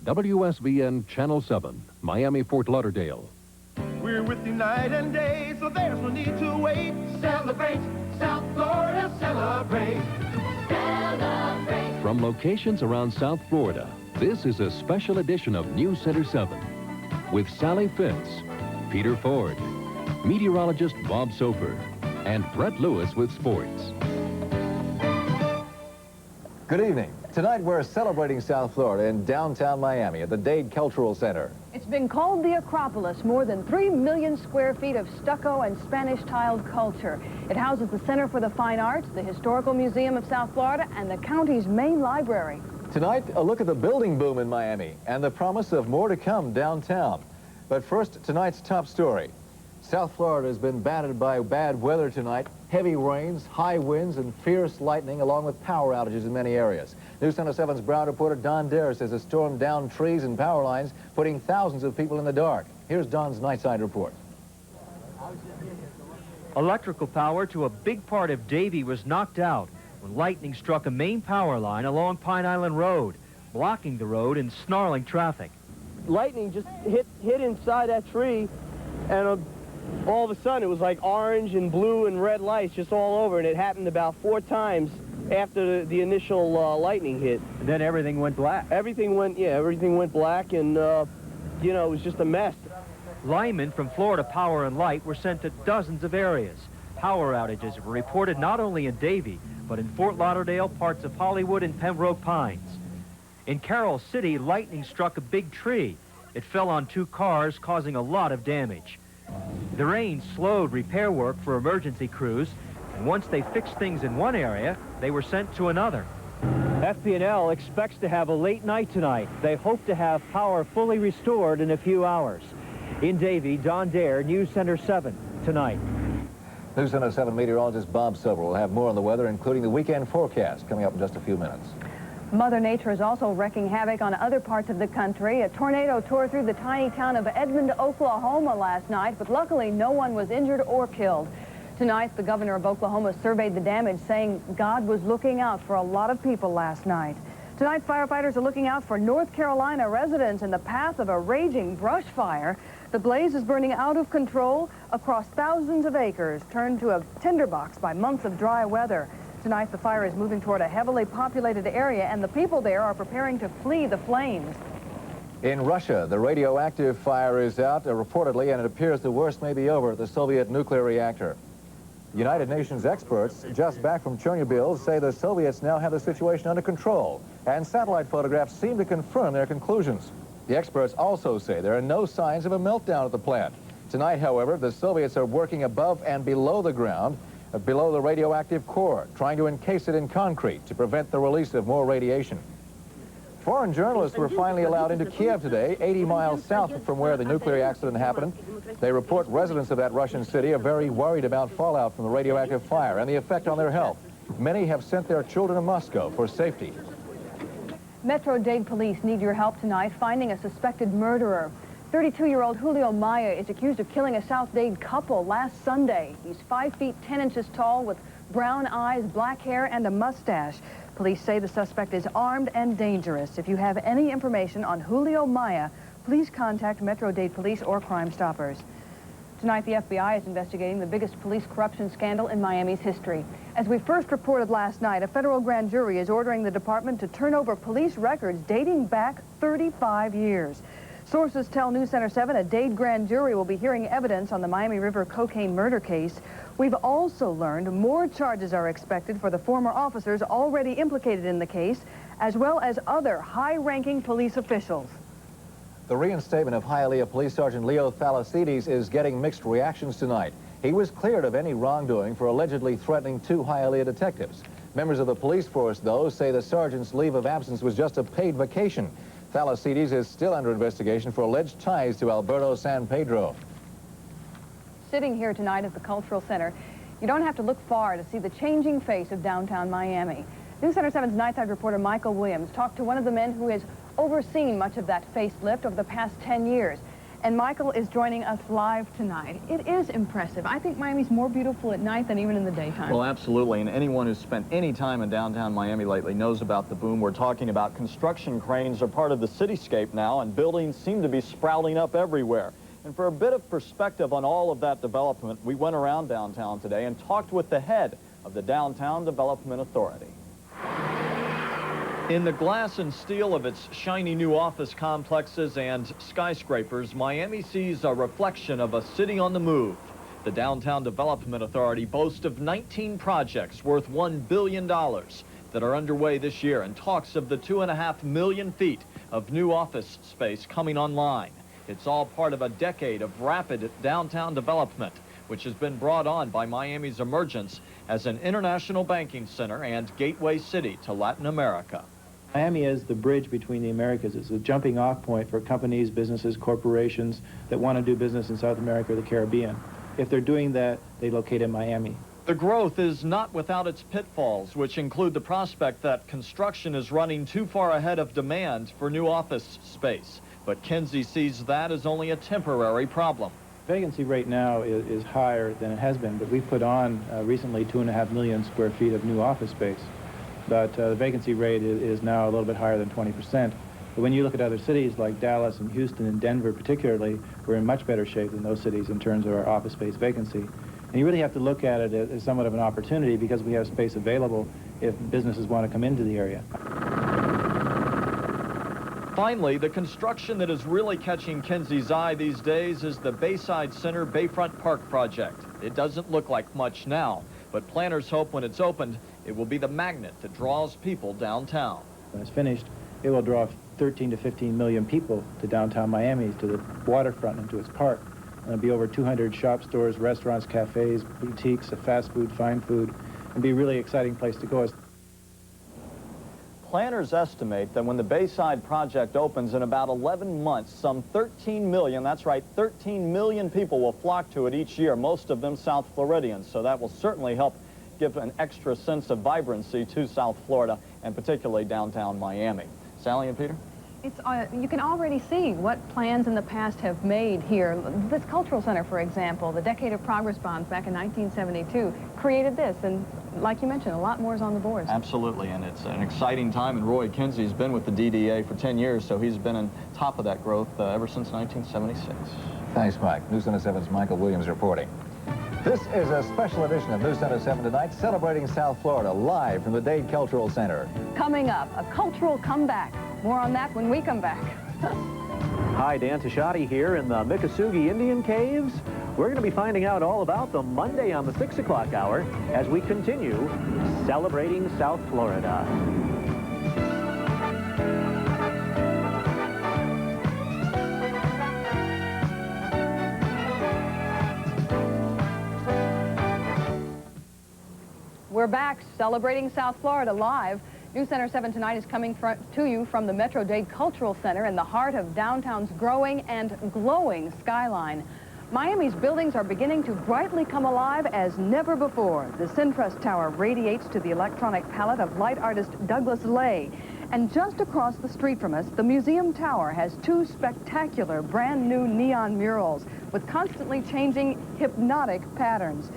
WSVN Channel 7, Miami, Fort Lauderdale. We're with you night and day, so there's no need to wait. Celebrate, South Florida, celebrate. Celebrate. From locations around South Florida, this is a special edition of NewsCenter 7 with Sally Fitz, Peter Ford, meteorologist Bob Soper, and Brett Lewis with sports. Good evening. Tonight we're celebrating South Florida in downtown Miami at the Dade Cultural Center. It's been called the Acropolis, more than 3 million square feet of stucco and Spanish tiled culture. It houses the Center for the Fine Arts, the Historical Museum of South Florida, and the county's main library. Tonight, a look at the building boom in Miami and the promise of more to come downtown. But first, tonight's top story. South Florida has been battered by bad weather tonight. Heavy rains, high winds, and fierce lightning, along with power outages in many areas. NewsCenter 7's ground reporter Don Dare says the storm downed trees and power lines, putting thousands of people in the dark. Here's Don's nightside report. Electrical power to a big part of Davie was knocked out when lightning struck a main power line along Pine Island Road, blocking the road and snarling traffic. Lightning just hit inside that tree, and all of a sudden it was like orange and blue and red lights just all over, and it happened about 4 times after the initial lightning hit. And then everything went black. Everything went black, and you know, it was just a mess. Linemen from Florida Power and Light were sent to dozens of areas. Power outages were reported not only in Davie, but in Fort Lauderdale, parts of Hollywood, and Pembroke Pines. In Carroll City, lightning struck a big tree. It fell on 2 cars, causing a lot of damage. The rain slowed repair work for emergency crews, and once they fixed things in one area, they were sent to another. FP&L expects to have a late night tonight. They hope to have power fully restored in a few hours. In Davie, Don Dare, NewsCenter 7, tonight. NewsCenter 7 meteorologist Bob Soper will have more on the weather, including the weekend forecast, coming up in just a few minutes. Mother Nature is also wreaking havoc on other parts of the country. A tornado tore through the tiny town of Edmond, Oklahoma last night, but luckily no one was injured or killed. Tonight, the governor of Oklahoma surveyed the damage, saying God was looking out for a lot of people last night. Tonight, firefighters are looking out for North Carolina residents in the path of a raging brush fire. The blaze is burning out of control across thousands of acres, turned to a tinderbox by months of dry weather. Tonight, the fire is moving toward a heavily populated area, and the people there are preparing to flee the flames. In Russia, the radioactive fire is out, reportedly, and it appears the worst may be over at the Soviet nuclear reactor. United Nations experts just back from Chernobyl say the Soviets now have the situation under control, and satellite photographs seem to confirm their conclusions. The experts also say there are no signs of a meltdown at the plant. Tonight, however, the Soviets are working above and below the ground, below the radioactive core, trying to encase it in concrete to prevent the release of more radiation. Foreign journalists were finally allowed into Kiev today, 80 miles south from where the nuclear accident happened. They report residents of that Russian city are very worried about fallout from the radioactive fire and the effect on their health. Many have sent their children to Moscow for safety. Metro Dade police need your help tonight finding a suspected murderer. 32-year-old Julio Maya is accused of killing a South Dade couple last Sunday. He's 5 feet 10 inches tall with brown eyes, black hair, and a mustache. Police say the suspect is armed and dangerous. If you have any information on Julio Maya, please contact Metro Dade Police or Crime Stoppers. Tonight, the FBI is investigating the biggest police corruption scandal in Miami's history. As we first reported last night, a federal grand jury is ordering the department to turn over police records dating back 35 years. Sources tell NewsCenter 7 a Dade grand jury will be hearing evidence on the Miami River cocaine murder case. We've also learned more charges are expected for the former officers already implicated in the case, as well as other high-ranking police officials. The reinstatement of Hialeah Police Sergeant Leo Thalassides is getting mixed reactions tonight. He was cleared of any wrongdoing for allegedly threatening 2 Hialeah detectives. Members of the police force, though, say the sergeant's leave of absence was just a paid vacation. Thalassides is still under investigation for alleged ties to Alberto San Pedro. Sitting here tonight at the Cultural Center, you don't have to look far to see the changing face of downtown Miami. NewsCenter 7's nightside reporter Michael Williams talked to one of the men who has overseen much of that facelift over the past 10 years. And Michael is joining us live tonight. It is impressive. I think Miami's more beautiful at night than even in the daytime. Well, absolutely. And anyone who's spent any time in downtown Miami lately knows about the boom we're talking about. Construction cranes are part of the cityscape now, and buildings seem to be sprouting up everywhere. And for a bit of perspective on all of that development, we went around downtown today and talked with the head of the Downtown Development Authority. In the glass and steel of its shiny new office complexes and skyscrapers, Miami sees a reflection of a city on the move. The Downtown Development Authority boasts of 19 projects worth $1 billion that are underway this year, and talks of the 2.5 million feet of new office space coming online. It's all part of a decade of rapid downtown development, which has been brought on by Miami's emergence as an international banking center and gateway city to Latin America. Miami is the bridge between the Americas. It's a jumping off point for companies, businesses, corporations that want to do business in South America or the Caribbean. If they're doing that, they locate in Miami. The growth is not without its pitfalls, which include the prospect that construction is running too far ahead of demand for new office space. But Kinsey sees that as only a temporary problem. Vacancy rate now is higher than it has been, but we put on recently 2.5 million square feet of new office space. But the vacancy rate is now a little bit higher than 20%. But when you look at other cities like Dallas and Houston and Denver particularly, we're in much better shape than those cities in terms of our office space vacancy. And you really have to look at it as somewhat of an opportunity because we have space available if businesses want to come into the area. Finally, the construction that is really catching Kinsey's eye these days is the Bayside Center Bayfront Park project. It doesn't look like much now, but planners hope when it's opened, it will be the magnet that draws people downtown. When it's finished, it will draw 13 to 15 million people to downtown Miami, to the waterfront and to its park. And there'll be over 200 shop stores, restaurants, cafes, boutiques, fast food, fine food. It'll be a really exciting place to go. Planners estimate that when the Bayside project opens in about 11 months, some 13 million, that's right, 13 million people will flock to it each year, most of them South Floridians. So that will certainly help give an extra sense of vibrancy to South Florida, and particularly downtown Miami. Sally and Peter? It's, you can already see what plans in the past have made here. This cultural center, for example, the Decade of Progress bonds back in 1972 created this, and like you mentioned, a lot more is on the boards. Absolutely, and it's an exciting time, and Roy Kinsey's been with the DDA for 10 years, so he's been on top of that growth ever since 1976. Thanks, Mike. NewsCenter 7's Michael Williams reporting. This is a special edition of NewsCenter 7 tonight, celebrating South Florida, live from the Dade Cultural Center. Coming up, a cultural comeback. More on that when we come back. Hi, Dan Tashati here in the Miccosukee Indian Caves. We're going to be finding out all about them Monday on the 6 o'clock hour as we continue celebrating South Florida. We're back celebrating South Florida live. NewsCenter 7 tonight is coming to you from the Metro Dade Cultural Center in the heart of downtown's growing and glowing skyline. Miami's buildings are beginning to brightly come alive as never before. The Centrus Tower radiates to the electronic palette of light artist Douglas Lay. And just across the street from us, the Museum Tower has two spectacular brand new neon murals with constantly changing hypnotic patterns.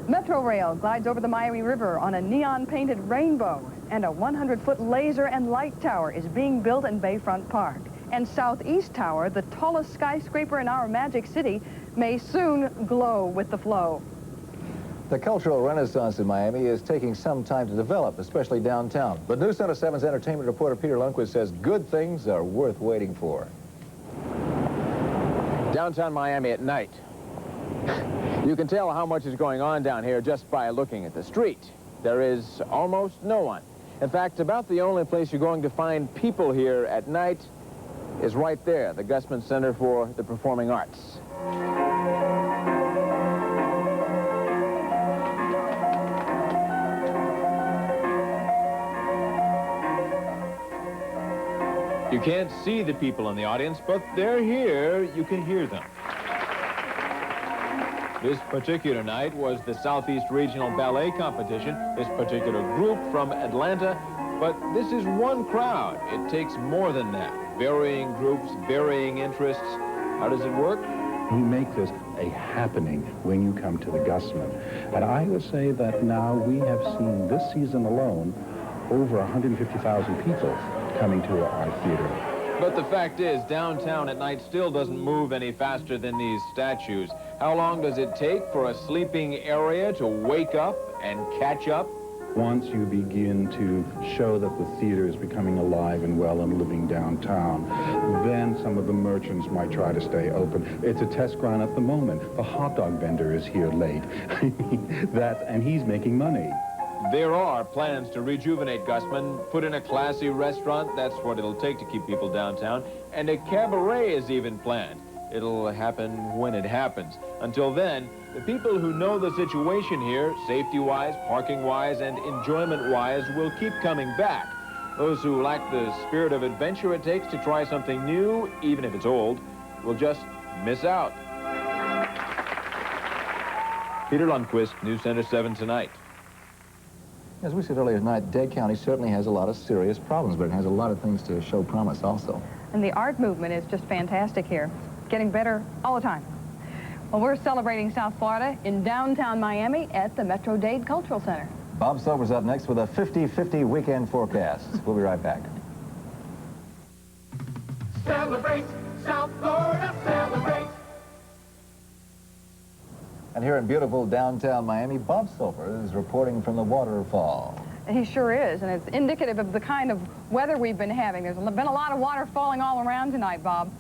Metro Rail glides over the Miami River on a neon-painted rainbow, and a 100-foot laser and light tower is being built in Bayfront Park. And Southeast Tower, the tallest skyscraper in our Magic City, may soon glow with the flow. The cultural renaissance in Miami is taking some time to develop, especially downtown. But NewsCenter 7's entertainment reporter Peter Lundquist says good things are worth waiting for. Downtown Miami at night. You can tell how much is going on down here just by looking at the street. There is almost no one. In fact, about the only place you're going to find people here at night is right there, the Gusman Center for the Performing Arts. You can't see the people in the audience, but they're here. You can hear them. This particular night was the Southeast Regional Ballet Competition, this particular group from Atlanta, but this is one crowd. It takes more than that. Varying groups, varying interests, How does it work? We make this a happening when you come to the Gusman. And I would say that now we have seen this season alone over 150,000 people coming to our theater. But the fact is, downtown at night still doesn't move any faster than these statues. How long does it take for a sleeping area to wake up and catch up? Once you begin to show that the theater is becoming alive and well and living downtown, then some of the merchants might try to stay open. It's a test ground at the moment. The hot dog vendor is here late. And he's making money. There are plans to rejuvenate Gusman, put in a classy restaurant. That's what it'll take to keep people downtown. And a cabaret is even planned. It'll happen when it happens. Until then, the people who know the situation here, safety-wise, parking-wise, and enjoyment-wise, will keep coming back. Those who lack the spirit of adventure it takes to try something new, even if it's old, will just miss out. Peter Lundquist, NewsCenter 7 Tonight. As we said earlier tonight, Dade County certainly has a lot of serious problems, but it has a lot of things to show promise also. And the art movement is just fantastic here. Getting better all the time. Well, we're celebrating South Florida in downtown Miami at the Metro Dade Cultural Center. Bob Sober's up next with a 50-50 weekend forecast. We'll be right back. Celebrate, South Florida, celebrate. And here in beautiful downtown Miami, Bob Sober is reporting from the waterfall. He sure is, and it's indicative of the kind of weather we've been having. There's been a lot of water falling all around tonight, Bob.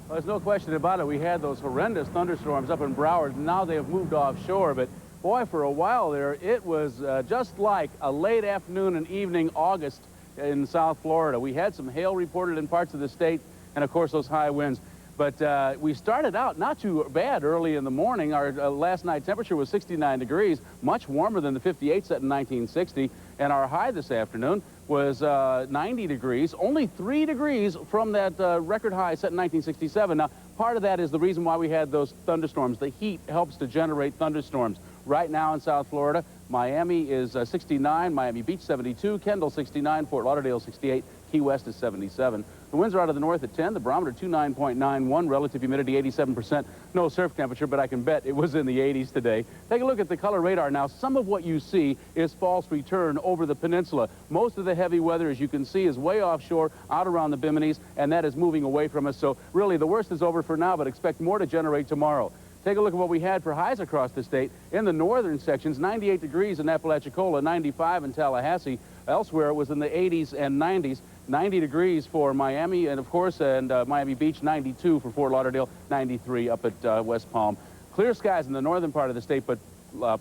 Well, there's no question about it. We had those horrendous thunderstorms up in Broward, and now they have moved offshore. But, boy, for a while there, it was just like a late afternoon and evening August in South Florida. We had some hail reported in parts of the state, and, of course, those high winds. But we started out not too bad early in the morning. Our last night temperature was 69 degrees, much warmer than the 58 set in 1960. And our high this afternoon was 90 degrees, only 3 degrees from that record high set in 1967. Now, part of that is the reason why we had those thunderstorms. The heat helps to generate thunderstorms. Right now in South Florida, Miami is 69, Miami Beach 72, Kendall 69, Fort Lauderdale 68, Key West is 77. The winds are out of the north at 10, the barometer 29.91, relative humidity 87%. No surf temperature, but I can bet it was in the 80s today. Take a look at the color radar now. Some of what you see is false return over the peninsula. Most of the heavy weather, as you can see, is way offshore, out around the Bimini's, and that is moving away from us. So really, the worst is over for now, but expect more to generate tomorrow. Take a look at what we had for highs across the state. In the northern sections, 98 degrees in Apalachicola, 95 in Tallahassee. Elsewhere, it was in the 80s and 90s. 90 degrees for Miami, and of course, Miami Beach, 92 for Fort Lauderdale, 93 up at West Palm. Clear skies in the northern part of the state, but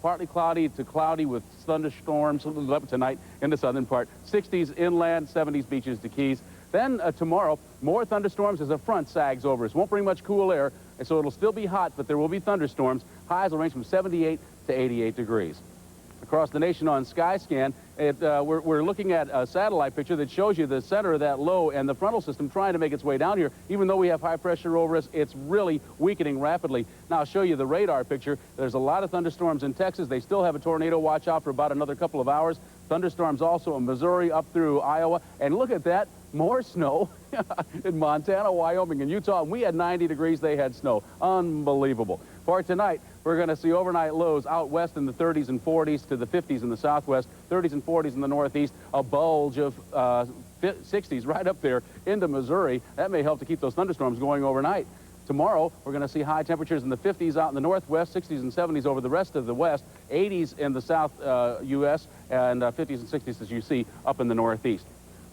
partly cloudy to cloudy with thunderstorms tonight in the southern part. 60s inland, 70s beaches to Keys. Then tomorrow, more thunderstorms as a front sags over us. Won't bring much cool air, and so it'll still be hot, but there will be thunderstorms. Highs will range from 78 to 88 degrees. Across the nation on Skyscan, we're looking at a satellite picture that shows you the center of that low and the frontal system trying to make its way down here. Even though we have high pressure over us, it's really weakening rapidly. Now I'll show you the radar picture. There's a lot of thunderstorms in Texas. They still have a tornado watch out for about another couple of hours. Thunderstorms also in Missouri up through Iowa. And look at that, more snow in Montana, Wyoming, and Utah. And we had 90 degrees, they had snow. Unbelievable. For tonight, we're going to see overnight lows out west in the 30s and 40s to the 50s in the southwest, 30s and 40s in the northeast, a bulge of 60s right up there into Missouri. That may help to keep those thunderstorms going overnight. Tomorrow, we're going to see high temperatures in the 50s out in the northwest, 60s and 70s over the rest of the west, 80s in the south U.S., and 50s and 60s, as you see, up in the northeast.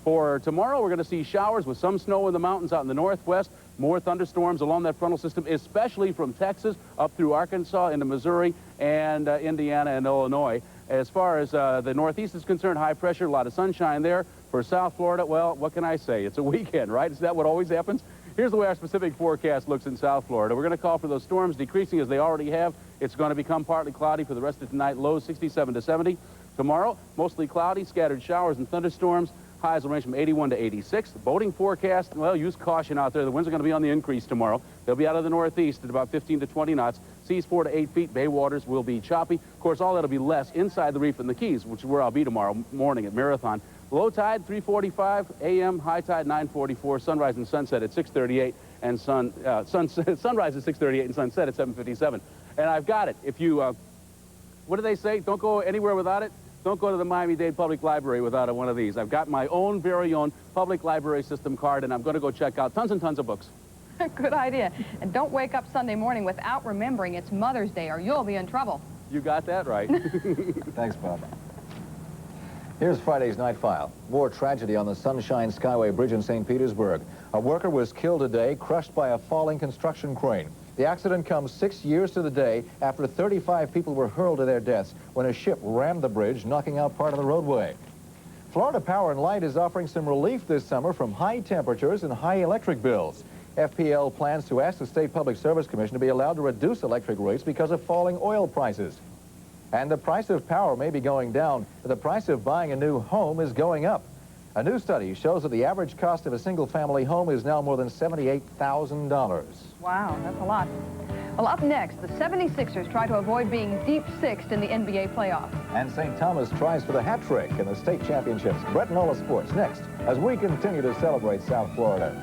For tomorrow, we're going to see showers with some snow in the mountains out in the northwest, more thunderstorms along that frontal system, especially from Texas up through Arkansas into Missouri and Indiana and Illinois. As far as the northeast is concerned, high pressure, a lot of sunshine there. For South Florida, well, what can I say? It's a weekend, right? Is that what always happens? Here's the way our specific forecast looks in South Florida. We're going to call for those storms decreasing as they already have. It's going to become partly cloudy for the rest of tonight, lows 67 to 70. Tomorrow, mostly cloudy, scattered showers and thunderstorms. Highs will range from 81 to 86. The boating forecast, well, use caution out there. The winds are going to be on the increase tomorrow. They'll be out of the northeast at about 15 to 20 knots. Seas 4 to 8 feet. Bay waters will be choppy. Of course, all that'll be less inside the reef in the Keys, which is where I'll be tomorrow morning at Marathon. Low tide, 3:45 a.m., high tide, 9:44, sunrise and sunset at 6:38, and sunrise at 6:38 and sunset at 7:57. And I've got it. If you, what do they say? Don't go anywhere without it. Don't go to the Miami-Dade Public Library without one of these. I've got my own, very own public library system card, and I'm going to go check out tons and tons of books. Good idea. And don't wake up Sunday morning without remembering it's Mother's Day, or you'll be in trouble. You got that right. Thanks, Bob. Here's Friday's Night File. More tragedy on the Sunshine Skyway Bridge in St. Petersburg. A worker was killed today, crushed by a falling construction crane. The accident comes 6 years to the day after 35 people were hurled to their deaths when a ship rammed the bridge, knocking out part of the roadway. Florida Power and Light is offering some relief this summer from high temperatures and high electric bills. FPL plans to ask the State Public Service Commission to be allowed to reduce electric rates because of falling oil prices. And the price of power may be going down, but the price of buying a new home is going up. A new study shows that the average cost of a single-family home is now more than $78,000. Wow, that's a lot. Well, up next, the 76ers try to avoid being deep sixth in the NBA playoffs. And St. Thomas tries for the hat trick in the state championships. Brett Nola Sports next, as we continue to celebrate South Florida.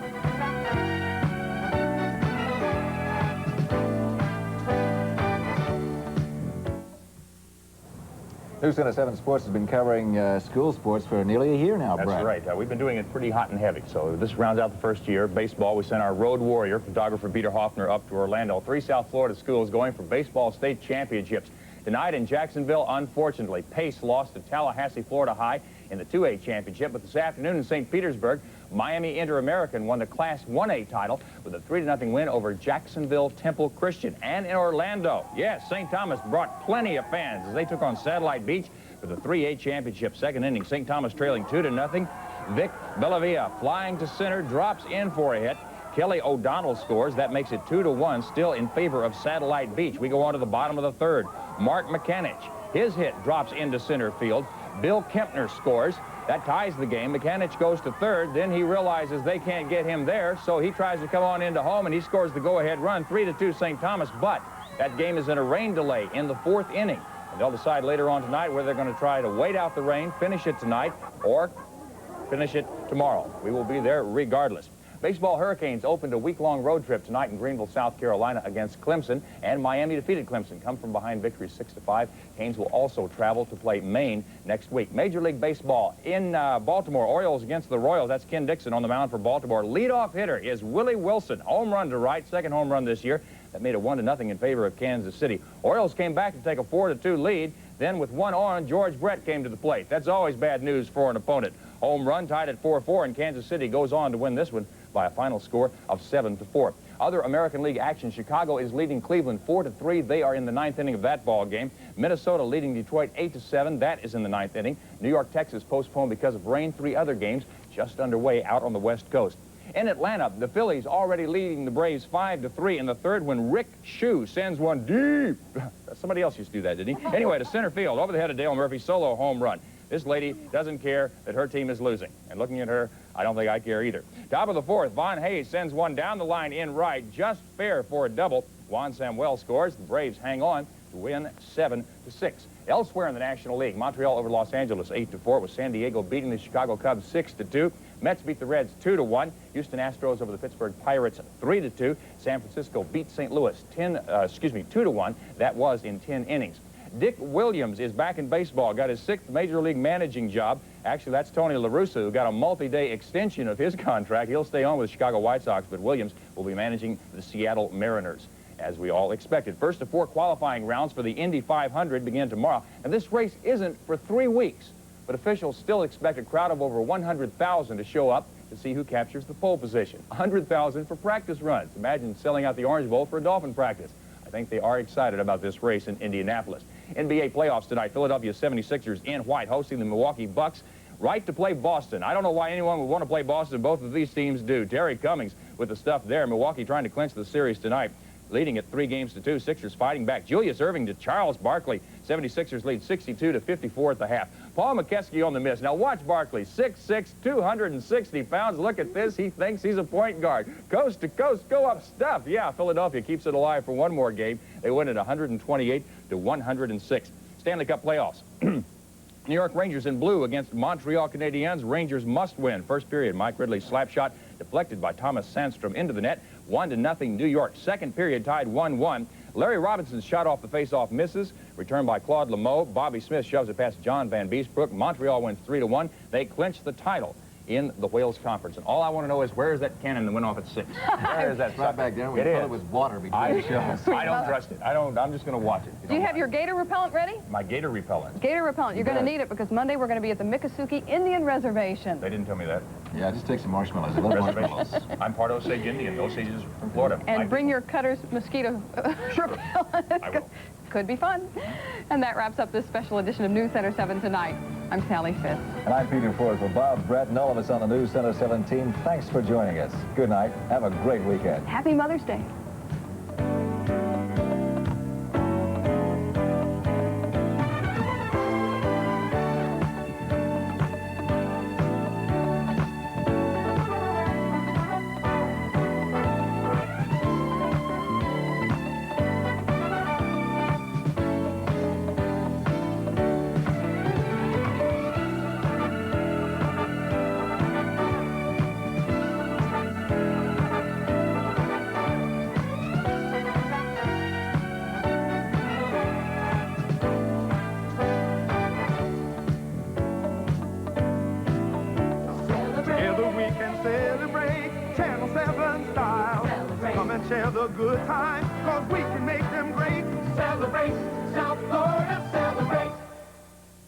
NewsCenter 7 Sports has been covering school sports for nearly a year now, Brad. That's right. We've been doing it pretty hot and heavy. So this rounds out the first year. Baseball, we sent our road warrior, photographer Peter Hoffner, up to Orlando. 3 South Florida schools going for baseball state championships. Tonight in Jacksonville, unfortunately, Pace lost to Tallahassee, Florida High in the 2A championship. But this afternoon in St. Petersburg, Miami Inter-American won the Class 1A title with a 3-0 win over Jacksonville Temple Christian. And in Orlando, yes, St. Thomas brought plenty of fans as they took on Satellite Beach for the 3A championship. Second inning, St. Thomas trailing 2-0. Vic Bellavia flying to center, drops in for a hit. Kelly O'Donnell scores. That makes it 2-1, still in favor of Satellite Beach. We go on to the bottom of the third. Mark McCanich, his hit drops into center field. Bill Kempner scores. That ties the game. McCanich goes to third. Then he realizes they can't get him there, so he tries to come on into home, and he scores the go-ahead run, 3-2 St. Thomas. But that game is in a rain delay in the 4th inning. And they'll decide later on tonight whether they're going to try to wait out the rain, finish it tonight, or finish it tomorrow. We will be there regardless. Baseball Hurricanes opened a week-long road trip tonight in Greenville, South Carolina against Clemson, and Miami defeated Clemson. Come from behind victory 6-5. Canes will also travel to play Maine next week. Major League Baseball in Baltimore, Orioles against the Royals. That's Ken Dixon on the mound for Baltimore. Leadoff hitter is Willie Wilson. Home run to right, second home run this year. That made it 1-0 in favor of Kansas City. Orioles came back to take a 4-2 lead. Then with one on, George Brett came to the plate. That's always bad news for an opponent. Home run tied at 4-4, and Kansas City goes on to win this one by a final score of 7-4. Other American League action, Chicago is leading Cleveland 4-3. They are in the 9th inning of that ball game. Minnesota leading Detroit 8-7. That is in the 9th inning. New York, Texas postponed because of rain. 3 other games just underway out on the West Coast. In Atlanta, the Phillies already leading the Braves 5-3 in the 3rd when Rick Shue sends one deep. Somebody else used to do that, didn't he? Anyway, to center field, over the head of Dale Murphy, solo home run. This lady doesn't care that her team is losing. And looking at her, I don't think I care either. Top of the 4th, Von Hayes sends one down the line in right, just fair for a double. Juan Samuel scores. The Braves hang on to win 7-6. Elsewhere in the National League, Montreal over Los Angeles 8-4, with San Diego beating the Chicago Cubs 6-2. Mets beat the Reds 2-1. Houston Astros over the Pittsburgh Pirates 3-2. San Francisco beat St. Louis 2-1. That was in 10 innings. Dick Williams is back in baseball, got his 6th Major League managing job. Actually, that's Tony La Russa, who got a multi-day extension of his contract. He'll stay on with the Chicago White Sox, but Williams will be managing the Seattle Mariners, as we all expected. First of 4 qualifying rounds for the Indy 500 begin tomorrow. And this race isn't for 3 weeks, but officials still expect a crowd of over 100,000 to show up to see who captures the pole position. 100,000 for practice runs. Imagine selling out the Orange Bowl for a Dolphin practice. I think they are excited about this race in Indianapolis. NBA playoffs tonight. Philadelphia 76ers in white hosting the Milwaukee Bucks. Right to play Boston. I don't know why anyone would want to play Boston. Both of these teams do. Terry Cummings with the stuff there. Milwaukee trying to clinch the series tonight, leading at 3-2. Sixers fighting back. Julius Erving to Charles Barkley. 76ers lead 62-54 at the half. Paul McKeskey on the miss. Now watch Barkley. 6'6", 260 pounds. Look at this. He thinks he's a point guard. Coast to coast, go up stuff. Yeah, Philadelphia keeps it alive for one more game. They win at 128-106. Stanley Cup playoffs. New York Rangers in blue against Montreal Canadiens. Rangers must win. First period, Mike Ridley's slap shot deflected by Thomas Sandstrom into the net. 1-0 New York. Second period tied 1-1. Larry Robinson's shot off the face-off misses. Returned by Claude Lemeau. Bobby Smith shoves it past John Van Beesbrook. Montreal wins 3-1. They clinch the title in the Wales Conference. And all I want to know is, where is that cannon that went off at 6? Where is that? It's right back there. We thought it was water between the shows. I don't trust it. I'm just going to watch it. Do you have your gator repellent ready? My gator repellent. Gator repellent. You're going to need it because Monday we're going to be at the Miccosukee Indian Reservation. They didn't tell me that. Yeah, just take some marshmallows. I love marshmallows. I'm part Osage Indian. Osage is from Florida. And bring your Cutter's mosquito repellent. I will. Could be fun. And that wraps up this special edition of News Center 7 tonight. I'm Sally Fitz. And I'm Peter Ford. For Bob, Brett, and all of us on the News Center 7 team, thanks for joining us. Good night. Have a great weekend. Happy Mother's Day. Share the good times, cause we can make them great. Celebrate, South Florida, celebrate.